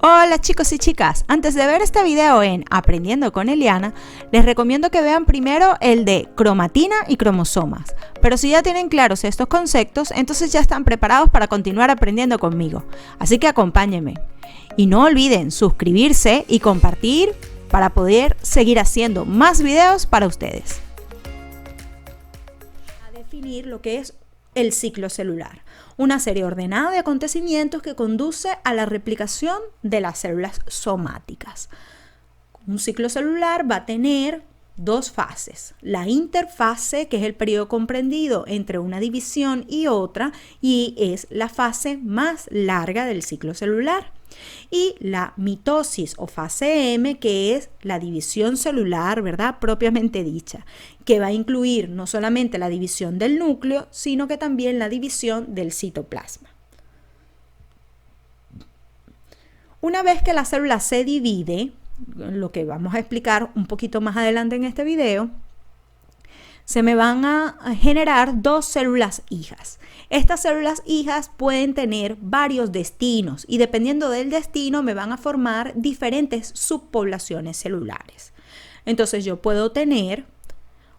Hola chicos y chicas, antes de ver este video en Aprendiendo con Eliana, les recomiendo que vean primero el de cromatina y cromosomas. Pero si ya tienen claros estos conceptos, entonces ya están preparados para continuar aprendiendo conmigo. Así que acompáñenme. Y no olviden suscribirse y compartir para poder seguir haciendo más videos para ustedes. A definir lo que es el ciclo celular, una serie ordenada de acontecimientos que conduce a la replicación de las células somáticas. Un ciclo celular va a tener dos fases: la interfase, que es el periodo comprendido entre una división y otra, y es la fase más larga del ciclo celular, y la mitosis o fase M, que es la división celular, ¿verdad?, propiamente dicha, que va a incluir no solamente la división del núcleo, sino que también la división del citoplasma. Una vez que la célula se divide, lo que vamos a explicar un poquito más adelante en este video, se me van a generar dos células hijas. Estas células hijas pueden tener varios destinos y dependiendo del destino me van a formar diferentes subpoblaciones celulares. Entonces yo puedo tener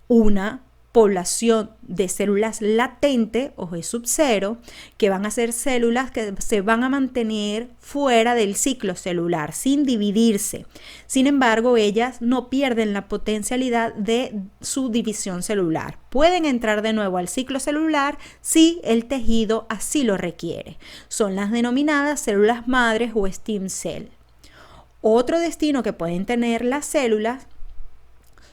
una población de células latente o G sub 0, que van a ser células que se van a mantener fuera del ciclo celular, sin dividirse. Sin embargo, ellas no pierden la potencialidad de su división celular. Pueden entrar de nuevo al ciclo celular si el tejido así lo requiere. Son las denominadas células madres o stem cell. Otro destino que pueden tener las células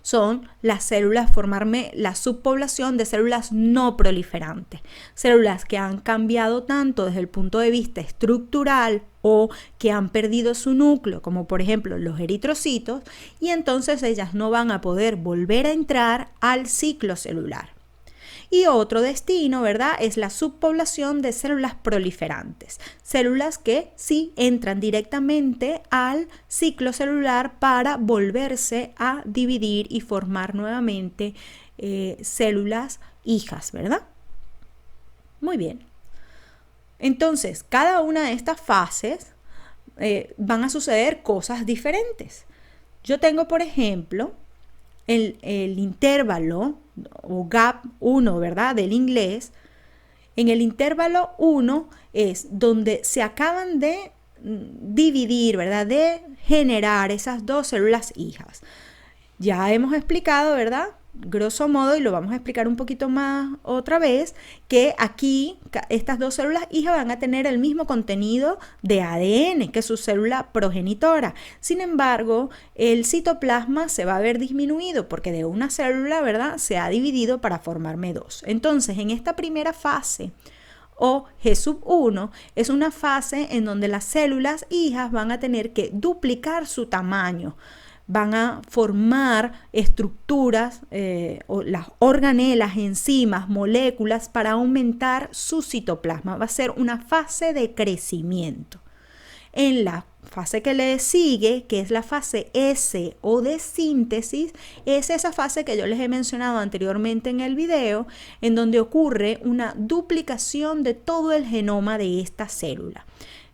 son las células, formarme la subpoblación de células no proliferantes, células que han cambiado tanto desde el punto de vista estructural o que han perdido su núcleo, como por ejemplo los eritrocitos, y entonces ellas no van a poder volver a entrar al ciclo celular. Y otro destino, ¿verdad?, es la subpoblación de células proliferantes, células que sí entran directamente al ciclo celular para volverse a dividir y formar nuevamente células hijas, ¿verdad? Muy bien. Entonces, cada una de estas fases van a suceder cosas diferentes. Yo tengo, por ejemplo, el intervalo o gap 1, ¿verdad?, del inglés. En el intervalo 1 es donde se acaban de dividir, ¿verdad?, de generar esas dos células hijas. Ya hemos explicado, ¿verdad?, grosso modo, y lo vamos a explicar un poquito más otra vez, que aquí estas dos células hijas van a tener el mismo contenido de ADN que su célula progenitora. Sin embargo, el citoplasma se va a ver disminuido porque de una célula, ¿verdad?, se ha dividido para formarme dos. Entonces, en esta primera fase, o G sub 1, es una fase en donde las células hijas van a tener que duplicar su tamaño, van a formar estructuras, o las organelas, enzimas, moléculas para aumentar su citoplasma. Va a ser una fase de crecimiento. En la fase que le sigue, que es la fase S o de síntesis, es esa fase que yo les he mencionado anteriormente en el video, en donde ocurre una duplicación de todo el genoma de esta célula.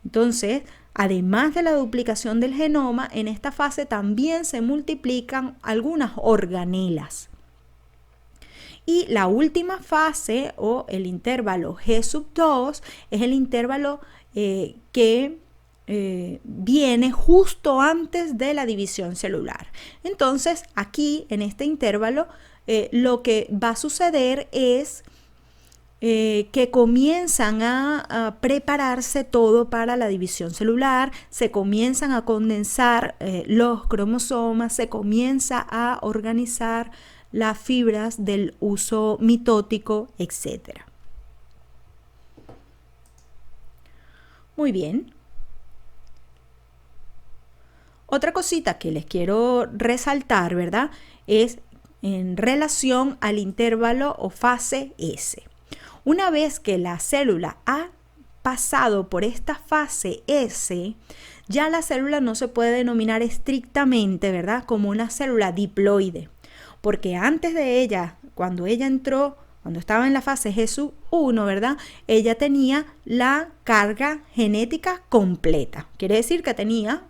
Entonces, además de la duplicación del genoma, en esta fase también se multiplican algunas organelas. Y la última fase, o el intervalo G sub 2, es el intervalo que viene justo antes de la división celular. Entonces, aquí en este intervalo, lo que va a suceder es que comienzan a prepararse todo para la división celular, se comienzan a condensar los cromosomas, se comienza a organizar las fibras del uso mitótico, etc. Muy bien. Otra cosita que les quiero resaltar, ¿verdad?, es en relación al intervalo o fase S. Una vez que la célula ha pasado por esta fase S, ya la célula no se puede denominar estrictamente, ¿verdad?, como una célula diploide, porque antes de ella, cuando ella entró cuando estaba en la fase G1, ¿verdad? Ella tenía la carga genética completa. Quiere decir que tenía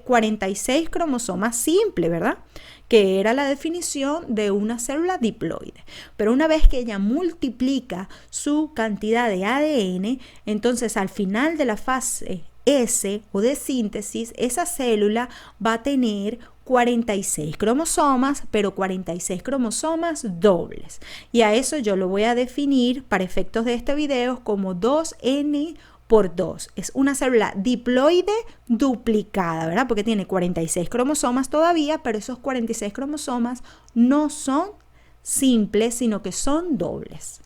46 cromosomas simples, ¿verdad? Que era la definición de una célula diploide. Pero una vez que ella multiplica su cantidad de ADN, entonces al final de la fase S o de síntesis, esa célula va a tener 46 cromosomas, pero 46 cromosomas dobles. Y a eso yo lo voy a definir para efectos de este video como 2N por 2. Es una célula diploide duplicada, ¿verdad? Porque tiene 46 cromosomas todavía, pero esos 46 cromosomas no son simples, sino que son dobles.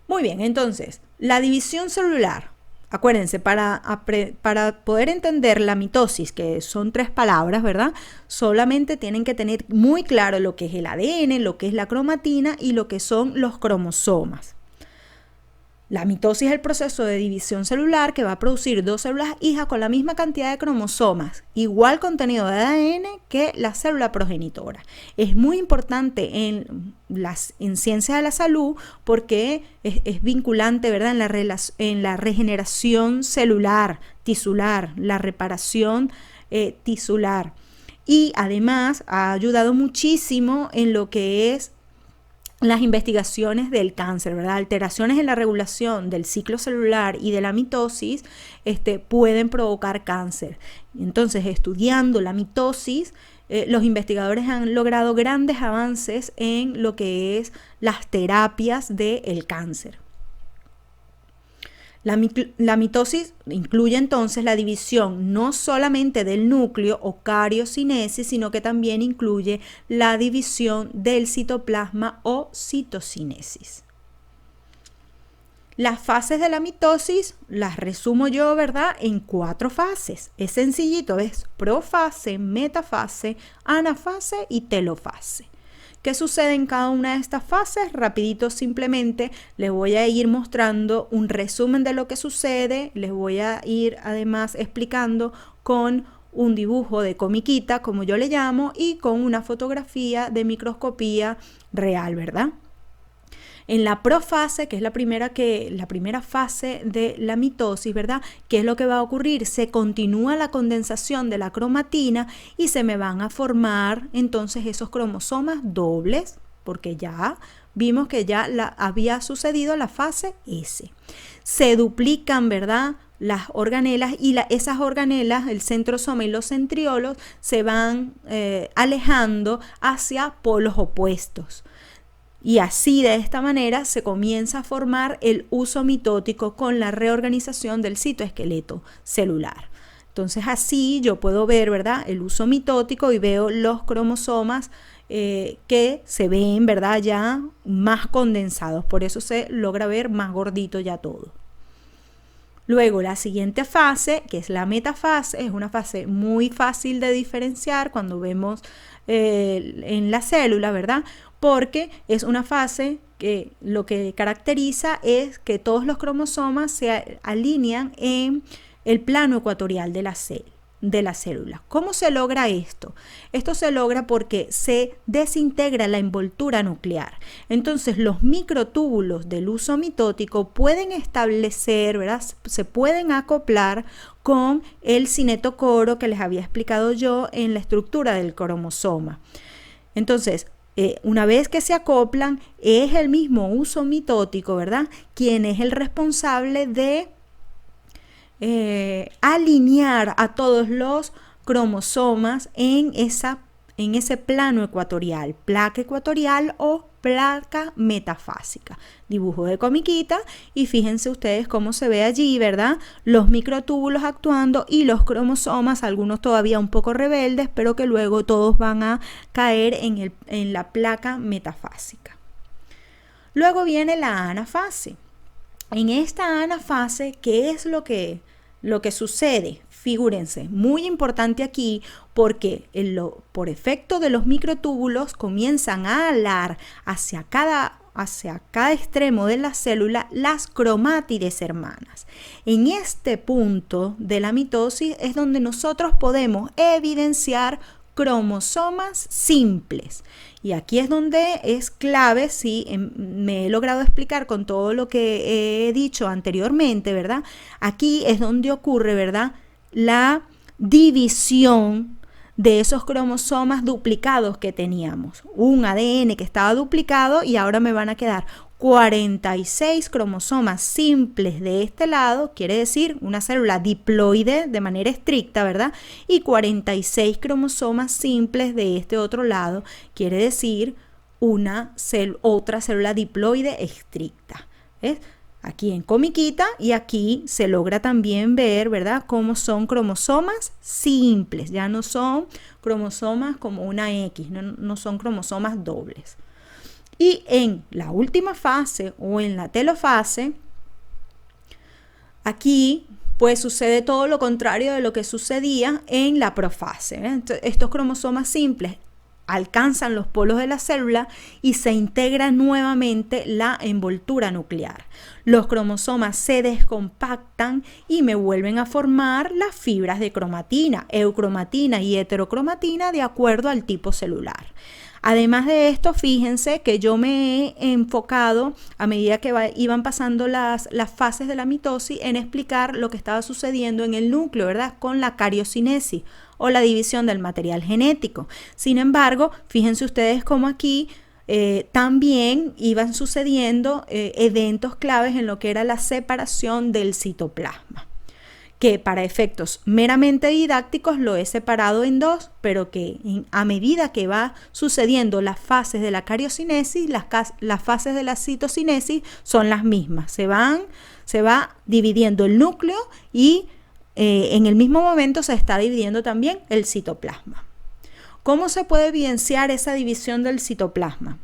Muy bien, entonces, la división celular. Acuérdense, para poder entender la mitosis, que son 3 palabras, ¿verdad? Solamente tienen que tener muy claro lo que es el ADN, lo que es la cromatina y lo que son los cromosomas. La mitosis es el proceso de división celular que va a producir 2 células hijas con la misma cantidad de cromosomas, igual contenido de ADN que la célula progenitora. Es muy importante en ciencias de la salud porque es vinculante, ¿verdad? En la regeneración celular, tisular, la reparación tisular. Y además ha ayudado muchísimo en lo que es las investigaciones del cáncer, ¿verdad? Alteraciones en la regulación del ciclo celular y de la mitosis pueden provocar cáncer. Entonces, estudiando la mitosis, los investigadores han logrado grandes avances en lo que es las terapias del cáncer. La mitosis incluye entonces la división no solamente del núcleo o cariocinesis, sino que también incluye la división del citoplasma o citocinesis. Las fases de la mitosis las resumo yo, ¿verdad?, en 4 fases. Es sencillito, es profase, metafase, anafase y telofase. ¿Qué sucede en cada una de estas fases? Rapidito, simplemente les voy a ir mostrando un resumen de lo que sucede. Les voy a ir además explicando con un dibujo de comiquita, como yo le llamo, y con una fotografía de microscopía real, ¿verdad? En la profase, que es la primera fase de la mitosis, ¿verdad? ¿Qué es lo que va a ocurrir? Se continúa la condensación de la cromatina y se me van a formar entonces esos cromosomas dobles, porque ya vimos que ya había sucedido la fase S. Se duplican, ¿verdad?, las organelas y esas organelas, el centrosoma y los centriolos, se van alejando hacia polos opuestos. Y así, de esta manera, se comienza a formar el uso mitótico con la reorganización del citoesqueleto celular. Entonces, así yo puedo ver, ¿verdad?, el uso mitótico y veo los cromosomas que se ven, ¿verdad?, ya más condensados. Por eso se logra ver más gordito ya todo. Luego, la siguiente fase, que es la metafase, es una fase muy fácil de diferenciar cuando vemos en la célula, ¿verdad?, porque es una fase que lo que caracteriza es que todos los cromosomas se alinean en el plano ecuatorial de la célula. ¿Cómo se logra esto? Esto se logra porque se desintegra la envoltura nuclear. Entonces, los microtúbulos del uso mitótico pueden establecer, ¿verdad?, se pueden acoplar con el cinetocoro que les había explicado yo en la estructura del cromosoma. Entonces, una vez que se acoplan, es el mismo uso mitótico, ¿verdad?, quien es el responsable de alinear a todos los cromosomas en ese plano ecuatorial, placa ecuatorial o placa metafásica. Dibujo de comiquita y fíjense ustedes cómo se ve allí, ¿verdad?, los microtúbulos actuando y los cromosomas, algunos todavía un poco rebeldes, pero que luego todos van a caer en la placa metafásica. Luego viene la anafase. En esta anafase, ¿qué es lo que sucede? Figúrense, muy importante aquí porque por efecto de los microtúbulos comienzan a alar hacia cada extremo de la célula las cromátides hermanas. En este punto de la mitosis es donde nosotros podemos evidenciar cromosomas simples. Y aquí es donde es clave, si me he logrado explicar con todo lo que he dicho anteriormente, ¿verdad? Aquí es donde ocurre, ¿verdad?, la división de esos cromosomas duplicados que teníamos. Un ADN que estaba duplicado y ahora me van a quedar 46 cromosomas simples de este lado, quiere decir una célula diploide de manera estricta, ¿verdad? Y 46 cromosomas simples de este otro lado, quiere decir otra célula diploide estricta. ¿Ves? Aquí en comiquita, y aquí se logra también ver, ¿verdad?, cómo son cromosomas simples, ya no son cromosomas como una X, no son cromosomas dobles. Y en la última fase o en la telofase, aquí pues sucede todo lo contrario de lo que sucedía en la profase. Entonces, estos cromosomas simples alcanzan los polos de la célula y se integra nuevamente la envoltura nuclear. Los cromosomas se descompactan y me vuelven a formar las fibras de cromatina, eucromatina y heterocromatina de acuerdo al tipo celular. Además de esto, fíjense que yo me he enfocado a medida que iban pasando las fases de la mitosis en explicar lo que estaba sucediendo en el núcleo, ¿verdad?, con la cariocinesis o la división del material genético. Sin embargo, fíjense ustedes cómo aquí también iban sucediendo eventos claves en lo que era la separación del citoplasma, que para efectos meramente didácticos lo he separado en dos, pero que a medida que va sucediendo las fases de la cariocinesis, las fases de la citocinesis son las mismas. Se va dividiendo el núcleo y en el mismo momento se está dividiendo también el citoplasma. ¿Cómo se puede evidenciar esa división del citoplasma?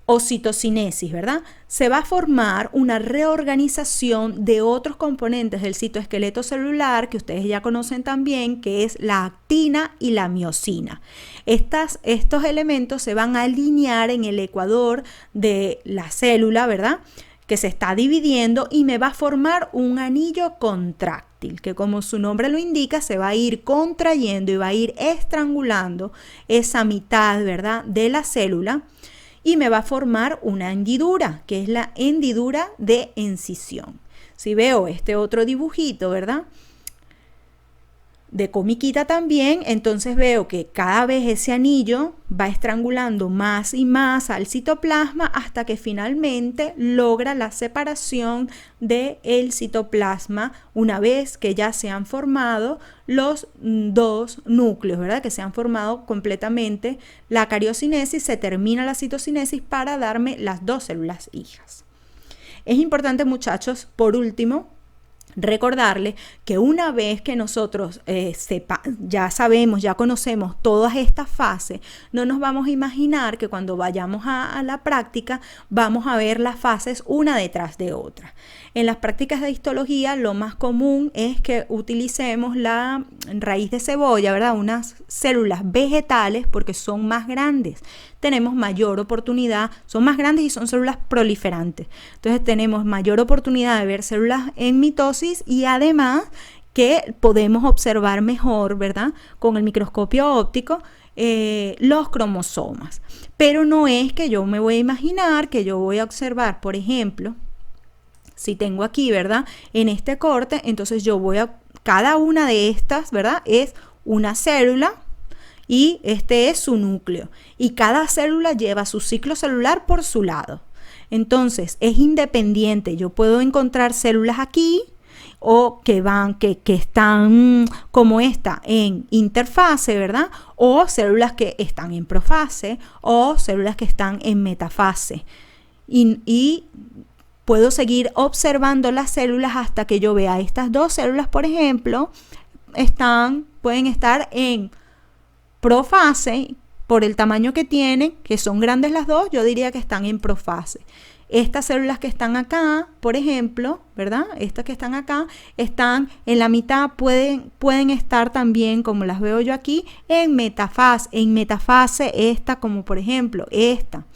O citocinesis, ¿verdad? Se va a formar una reorganización de otros componentes del citoesqueleto celular que ustedes ya conocen también, que es la actina y la miosina. Estos elementos se van a alinear en el ecuador de la célula, ¿verdad?, que se está dividiendo, y me va a formar un anillo contráctil, que como su nombre lo indica, se va a ir contrayendo y va a ir estrangulando esa mitad, ¿verdad?, de la célula, y me va a formar una hendidura, que es la hendidura de incisión. Si veo este otro dibujito, ¿verdad?, de comiquita también, entonces veo que cada vez ese anillo va estrangulando más y más al citoplasma hasta que finalmente logra la separación del citoplasma una vez que ya se han formado los dos núcleos, ¿verdad?, que se han formado completamente la cariocinesis, se termina la citocinesis para darme las dos células hijas. Es importante, muchachos, por último, recordarles que una vez que nosotros ya sabemos, ya conocemos todas estas fases, no nos vamos a imaginar que cuando vayamos a la práctica vamos a ver las fases una detrás de otra. En las prácticas de histología lo más común es que utilicemos la raíz de cebolla, ¿verdad?, unas células vegetales, porque son más grandes. Tenemos mayor oportunidad, son más grandes y son células proliferantes. Entonces tenemos mayor oportunidad de ver células en mitosis y además que podemos observar mejor, ¿verdad?, con el microscopio óptico los cromosomas. Pero no es que yo me voy a imaginar que yo voy a observar, por ejemplo, si tengo aquí, ¿verdad?, en este corte, entonces yo voy a, cada una de estas, ¿verdad?, es una célula, y este es su núcleo, y cada célula lleva su ciclo celular por su lado. Entonces es independiente, yo puedo encontrar células aquí o que están como esta en interfase, ¿verdad?, o células que están en profase o células que están en metafase, y puedo seguir observando las células hasta que yo vea estas dos células, por ejemplo, pueden estar en profase por el tamaño que tienen, que son grandes las dos, yo diría que están en profase. Estas células que están acá, por ejemplo, ¿verdad?, estas que están acá, están en la mitad, pueden estar también, como las veo yo aquí, en metafase. En metafase esta, como por ejemplo esta.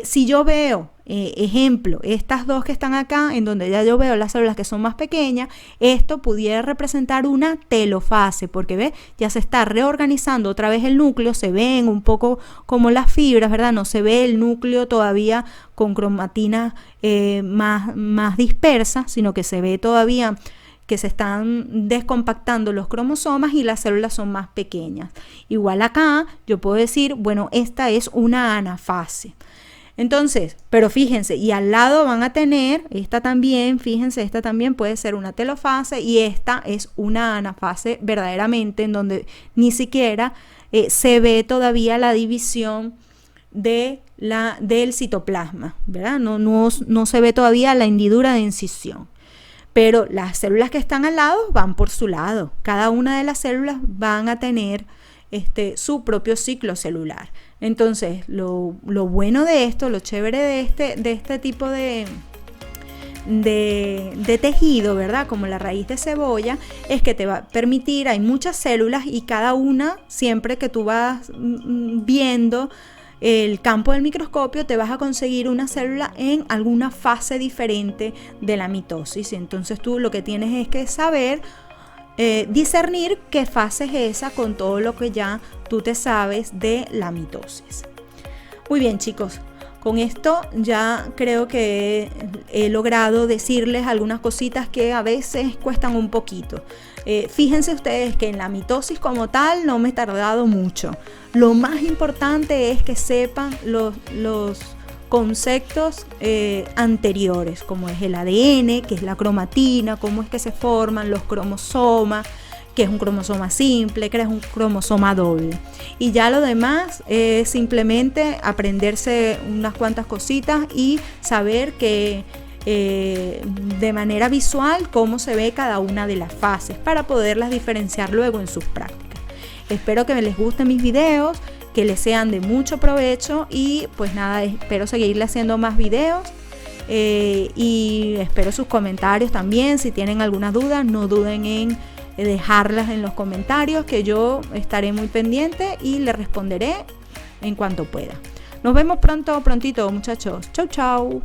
Si yo veo, ejemplo, estas dos que están acá, en donde ya yo veo las células que son más pequeñas, esto pudiera representar una telofase, porque ¿ves? Ya se está reorganizando otra vez el núcleo, se ven un poco como las fibras, ¿verdad? No se ve el núcleo todavía con cromatina más dispersa, sino que se ve todavía que se están descompactando los cromosomas y las células son más pequeñas. Igual acá yo puedo decir, bueno, esta es una anafase. Entonces, pero fíjense, y al lado van a tener, esta también, fíjense, esta también puede ser una telofase y esta es una anafase verdaderamente, en donde ni siquiera se ve todavía la división del citoplasma, ¿verdad? No se ve todavía la hendidura de incisión. Pero las células que están al lado van por su lado. Cada una de las células van a tener su propio ciclo celular. Entonces, lo bueno de esto, lo chévere de este tipo de tejido, ¿verdad? Como la raíz de cebolla, es que te va a permitir, hay muchas células y cada una, siempre que tú vas viendo el campo del microscopio, te vas a conseguir una célula en alguna fase diferente de la mitosis. Entonces tú lo que tienes es que saber discernir qué fase es esa con todo lo que ya tú te sabes de la mitosis. Muy bien, chicos, con esto ya creo que he logrado decirles algunas cositas que a veces cuestan un poquito. Fíjense ustedes que en la mitosis como tal no me he tardado mucho. Lo más importante es que sepan los conceptos anteriores, como es el ADN, que es la cromatina, cómo es que se forman los cromosomas, que es un cromosoma simple, que es un cromosoma doble. Y ya lo demás es simplemente aprenderse unas cuantas cositas y saber que de manera visual cómo se ve cada una de las fases para poderlas diferenciar luego en sus prácticas. Espero que les gusten mis videos, que les sean de mucho provecho y pues nada, espero seguirle haciendo más videos y espero sus comentarios también. Si tienen alguna duda, no duden en dejarlas en los comentarios, que yo estaré muy pendiente y les responderé en cuanto pueda. Nos vemos prontito, muchachos. Chau, chau.